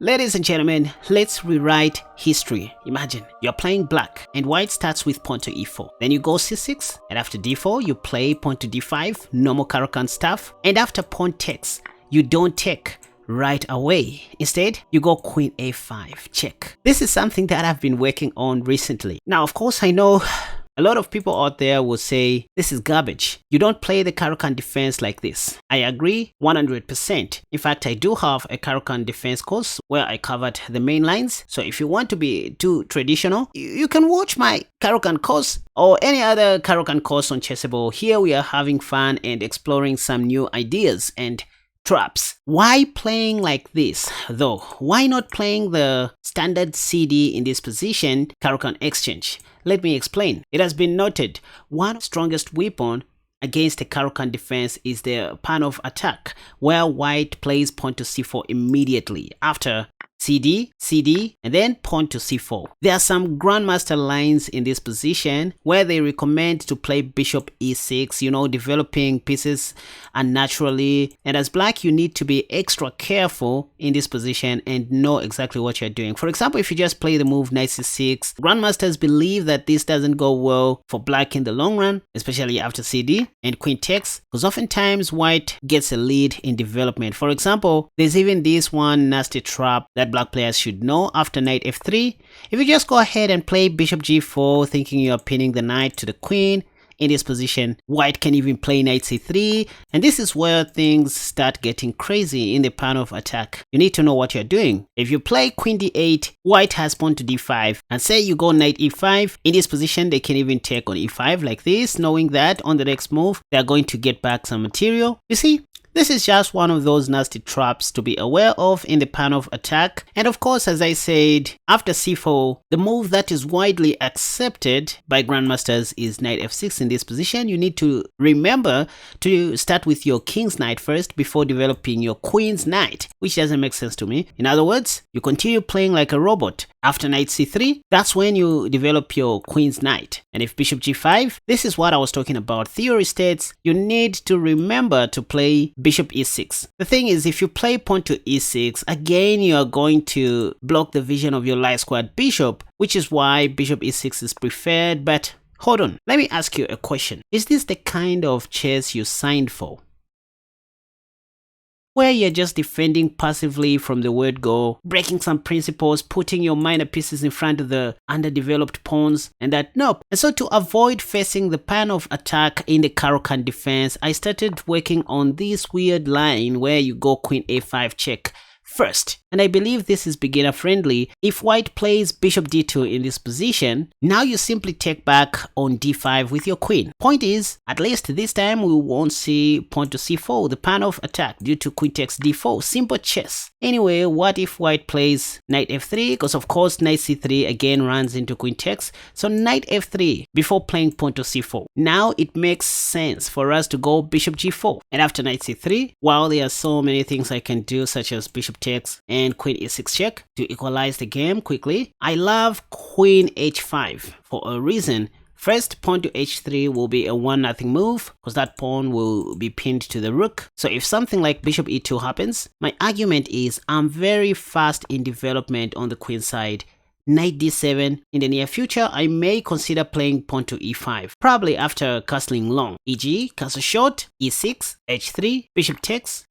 Ladies and gentlemen, let's rewrite history. Imagine you're playing black and white starts with pawn to e4. Then you go c6 and after d4 you play pawn to d5, normal Caro-Kann stuff, and after pawn takes, you don't take right away. Instead, you go queen a5, check. This is something that I've been working on recently. Now, of course, I know a lot of people out there will say this is garbage. You don't play the Caro-Kann defense like this. I agree 100%. In fact, I do have a Caro-Kann defense course where I covered the main lines. So if you want to be too traditional, you can watch my Caro-Kann course or any other Caro-Kann course on Chessable. Here we are having fun and exploring some new ideas and traps. Why playing like this though? Why not playing the standard CD in this position, Caro-Kann exchange? Let me explain. It has been noted one of the strongest weapon against a Caro-Kann defense is the pawn of attack, where white plays pawn to c4 immediately after CD, CD, and then pawn to c4. There are some grandmaster lines in this position where they recommend to play bishop e6, developing pieces unnaturally. And as black, you need to be extra careful in this position and know exactly what you're doing. For example, if you just play the move knight c6, grandmasters believe that this doesn't go well for black in the long run, especially after CD and queen takes, because oftentimes white gets a lead in development. For example, there's even this one nasty trap that black players should know after knight f3. If you just go ahead and play bishop g4 thinking you are pinning the knight to the queen, in this position white can even play knight c3, and this is where things start getting crazy in the pawn of attack. You need to know what you're doing. If you play queen d8, white has pawn to d5, and say you go knight e5, in this position they can even take on e5 like this, knowing that on the next move they're going to get back some material. You see, this is just one of those nasty traps to be aware of in the pawn of attack. And of course, as I said, after c4, the move that is widely accepted by grandmasters is knight f6 in this position. You need to remember to start with your king's knight first before developing your queen's knight, which doesn't make sense to me. In other words, you continue playing like a robot. After knight c3, that's when you develop your queen's knight. And if bishop g5, this is what I was talking about. Theory states you need to remember to play bishop e6. The thing is, if you play pawn to e6, again you are going to block the vision of your light squared bishop, which is why bishop e6 is preferred. But hold on, let me ask you a question. Is this the kind of chess you signed for, where you're just defending passively from the word go, breaking some principles, putting your minor pieces in front of the underdeveloped pawns, and that? Nope. And so to avoid facing the pawn of attack in the Caro-Kann defense, I started working on this weird line where you go queen a5 check first. And I believe this is beginner friendly. If white plays bishop d2 in this position, now you simply take back on d5 with your queen. Point is, at least this time we won't see pawn to c4, the pawn of attack, due to queen takes d4. Simple chess. Anyway, what if white plays knight f3? Because of course knight c3 again runs into queen takes. So knight f3 before playing pawn to c4. Now it makes sense for us to go bishop g4. And after knight c3, while there are so many things I can do, such as bishop takes and queen e6 check to equalize the game quickly, I love queen h5 for a reason. First, pawn to h3 will be a 1-0 move because that pawn will be pinned to the rook. So if something like bishop e2 happens, my argument is I'm very fast in development on the queen side. Knight d7. In the near future, I may consider playing pawn to e5, probably after castling long, e.g. castle short, e6, h3, bishop takes,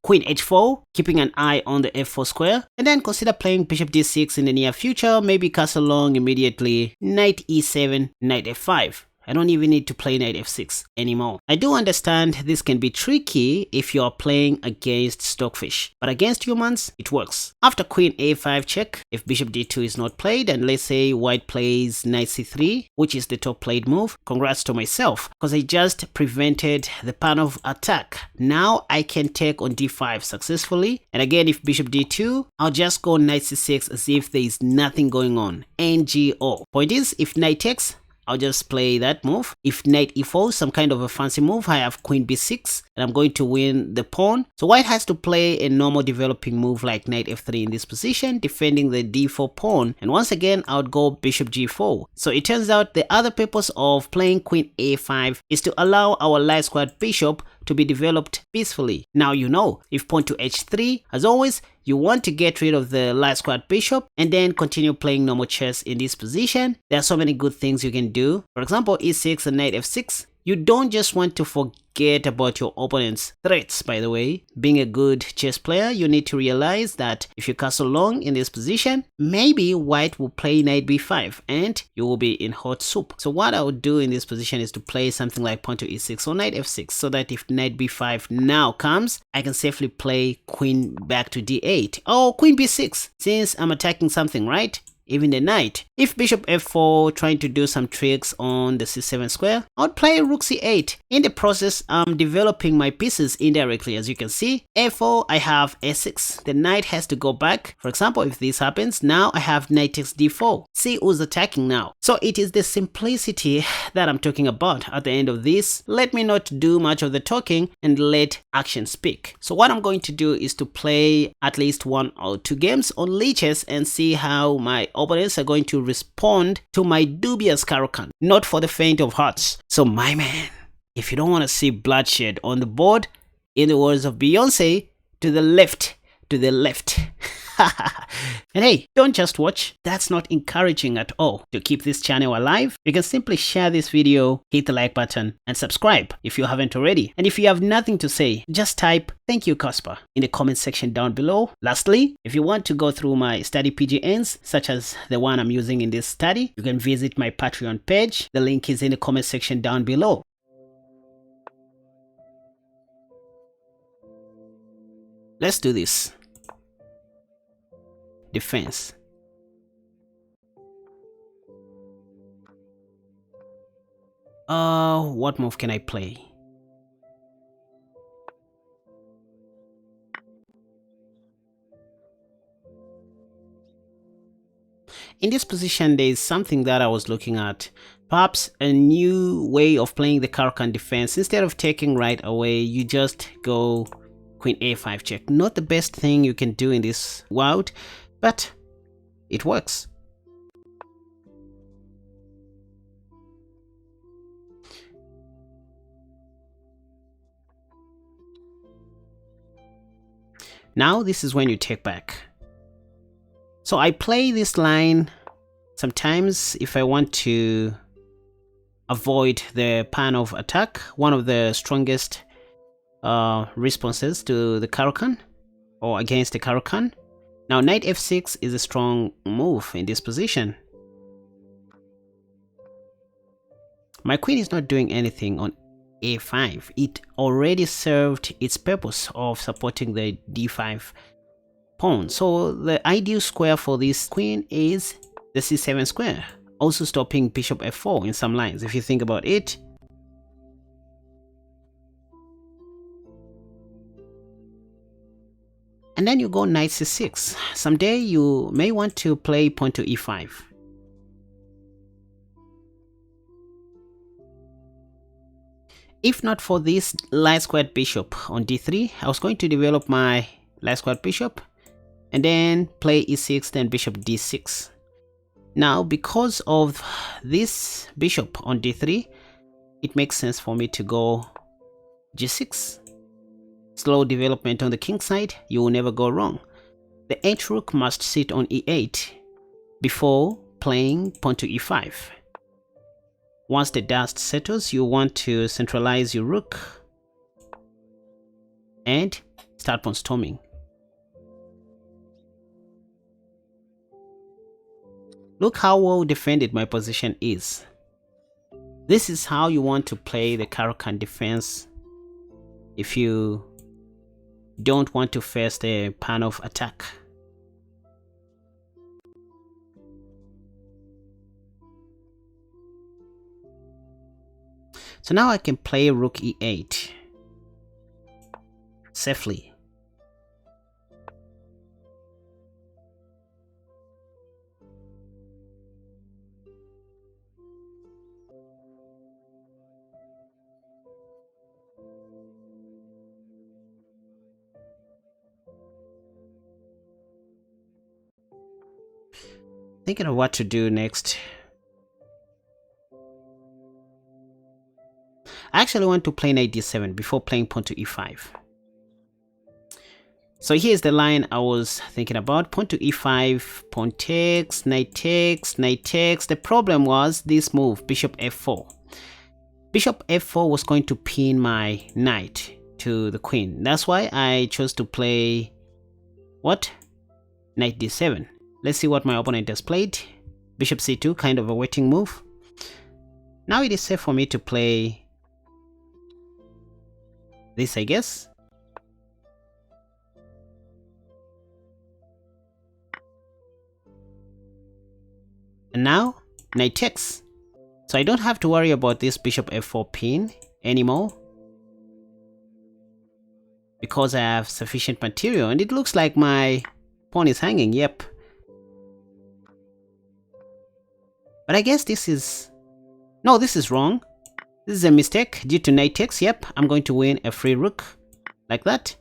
queen h4, keeping an eye on the f4 square, and then consider playing bishop d6 in the near future, maybe castle long immediately, knight e7, knight f5. I don't even need to play knight f6 anymore. I do understand this can be tricky if you are playing against stockfish, but against humans, it works. After queen a5 check, if bishop d2 is not played, and let's say white plays knight c3, which is the top played move, congrats to myself, because I just prevented the pawn of attack. Now I can take on d5 successfully, and again if bishop d2, I'll just go knight c6 as if there is nothing going on. NGO. Point is, if knight takes, I'll just play that move. If knight e4, some kind of a fancy move, I have queen b6 and I'm going to win the pawn. So white has to play a normal developing move like knight f3 in this position, defending the d4 pawn. And once again, I would go bishop g4. So it turns out the other purpose of playing queen a5 is to allow our light squared bishop to be developed peacefully. Now you know, if pawn to h3, as always, you want to get rid of the light squared bishop and then continue playing normal chess in this position. There are so many good things you can do. For example, e6 and knight f6. You don't just want to forget about your opponent's threats, by the way. Being a good chess player, you need to realize that if you castle long in this position, maybe white will play knight b5 and you will be in hot soup. So what I would do in this position is to play something like pawn to e6 or knight f6, so that if knight b5 now comes, I can safely play queen back to d8 or queen b6, since I'm attacking something, right? Even the knight. If bishop f4 trying to do some tricks on the c7 square, I would play rook c8. In the process, I'm developing my pieces indirectly. As you can see, f4, I have s6. The knight has to go back. For example, if this happens, now I have knight takes d4. See who's attacking now. So it is the simplicity that I'm talking about. At the end of this, let me not do much of the talking and let action speak. So what I'm going to do is to play at least 1 or 2 games on lichess and see how my opponents are going to respond to my dubious Caro-Kann. Not for the faint of hearts. So my man, if you don't want to see bloodshed on the board, in the words of Beyonce, to the left, to the left. And hey, don't just watch. That's not encouraging at all. To keep this channel alive, you can simply share this video, hit the like button, and subscribe if you haven't already. And if you have nothing to say, just type "Thank you, Caspa" in the comment section down below. Lastly, if you want to go through my study PGNs, such as the one I'm using in this study, you can visit my Patreon page. The link is in the comment section down below. Let's do this. Defense. What move can I play? In this position, there is something that I was looking at. Perhaps a new way of playing the Caro-Kann defense. Instead of taking right away, you just go queen a5 check. Not the best thing you can do in this world, but it works. Now this is when you take back. So I play this line sometimes if I want to avoid the pan of attack, one of the strongest responses to the Caro-Kann or against the Caro-Kann. Now knight f6 is a strong move in this position. My queen is not doing anything on a5. It already served its purpose of supporting the d5 pawn. So the ideal square for this queen is the c7 square, also stopping bishop f4 in some lines, if you think about it. And then you go knight c6. Someday you may want to play pawn to e5. If not for this light squared bishop on d3, I was going to develop my light squared bishop and then play e6, then bishop d6. Now, because of this bishop on d3, it makes sense for me to go g6. Slow development on the king side, you will never go wrong. The h rook must sit on e8 before playing pawn to e5. Once the dust settles, you want to centralize your rook and start pawn storming. Look how well defended my position is. This is how you want to play the Caro-Kann defense if you don't want to face the pan of attack. So now I can play rook e8 safely. Thinking of what to do next. I actually want to play knight d7 before playing pawn to e5. So here's the line I was thinking about. Pawn to e5, pawn takes, knight takes, knight takes. The problem was this move, bishop f4. Bishop f4 was going to pin my knight to the queen. That's why I chose to play what? Knight d7. Let's see what my opponent has played. Bishop c2, kind of a waiting move. Now it is safe for me to play this, I guess. And now knight takes. So I don't have to worry about this bishop f4 pin anymore, because I have sufficient material, and it looks like my pawn is hanging. Yep. But I guess this is... No, this is wrong. This is a mistake due to knight takes. Yep, I'm going to win a free rook like that.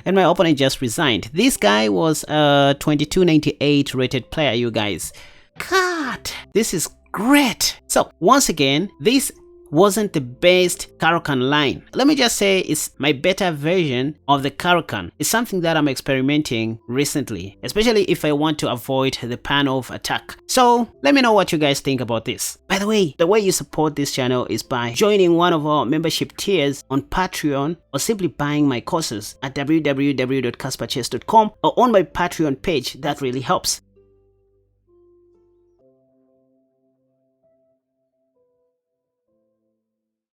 And my opponent just resigned. This guy was a 2298 rated player, you guys. God, this is great. So once again, this wasn't the best Caro-Kann line. Let me just say it's my better version of the Caro-Kann. It's something that I'm experimenting recently, especially if I want to avoid the pan-off attack. So let me know what you guys think about this. By the way you support this channel is by joining one of our membership tiers on Patreon, or simply buying my courses at www.KaspaChess.com or on my Patreon page. That really helps.